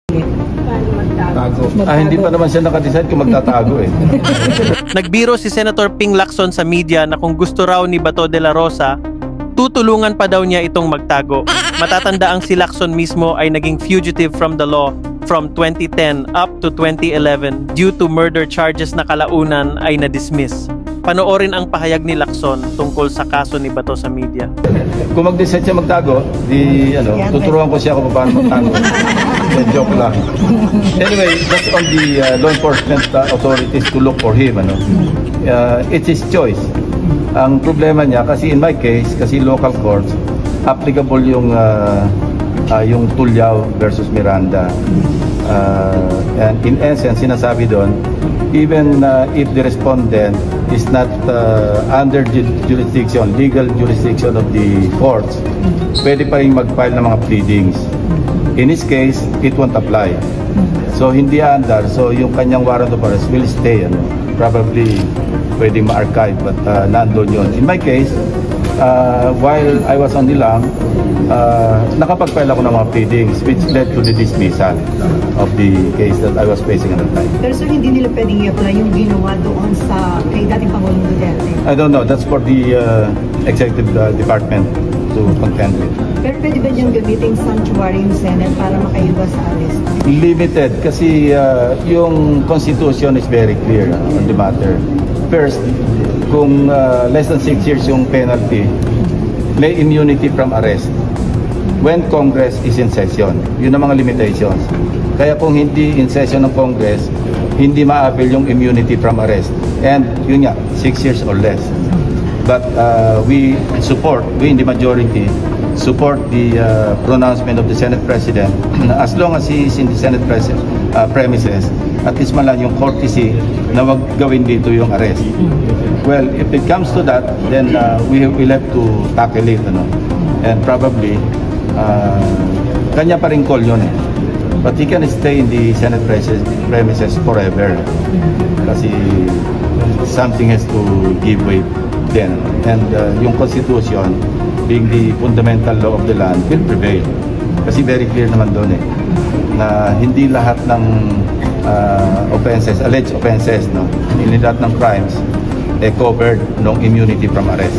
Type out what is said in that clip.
Hindi pa naman siya nakadecide kung magtatago eh. Nagbiro si Senator Ping Lacson sa media na kung gusto raw ni Bato de la Rosa, tutulungan pa daw niya itong magtago. Matatanda ang si Lacson mismo ay naging fugitive from the law from 2010 up to 2011 due to murder charges na kalaunan ay na-dismiss. Panoorin ang pahayag ni Lacson tungkol sa kaso ni Bato sa media. Kung mag-decide siya magtago, tuturuan ko siya kung paano magtago. Joke lang. Anyway, that's on the law enforcement authorities to look for him. It's his choice. Ang problema niya, kasi in my case, kasi local courts, applicable yung Tulyao versus Miranda. And in essence, sinasabi doon, even if the respondent is not under jurisdiction, legal jurisdiction of the courts, pwede pa rin mag-file ng mga pleadings. In his case, it won't apply. So hindi andar, so yung kanyang warrant of arrest will stay. Probably pwedeng ma-archive, but nandun yun. In my case, while I was on nilang, nakapag-file ako ng mga pleadings which led to the dismissal of the case that I was facing at the time. Pero sir, hindi nila pwedeng i-apply yung ginawa doon sa kay dating Pangulong Duterte? I don't know. That's for the executive department to contend with. Pero pwede ba niyang gamitin sanctuary yung Senate para makaiwas sa arrest? Limited kasi yung Constitution is very clear on the matter. First, kung less than 6 years yung penalty, may immunity from arrest when Congress is in session. Yun ang mga limitations. Kaya kung hindi in session ng Congress, hindi ma-avail yung immunity from arrest. And yun nga, 6 years or less. But we in the majority, support the pronouncement of the Senate President as long as he is in the Senate premises, at least man lang yung courtesy na wag gawin dito yung arrest. Well, if it comes to that, then we will have to tackle it, and probably kanya pa rin call yun eh. But he can stay in the Senate premises forever kasi something has to give way then, and yung Constitution being the fundamental law of the land will prevail kasi very clear naman doon eh na hindi lahat ng offenses, alleged offenses, hindi lahat ng crimes covered ng immunity from arrest.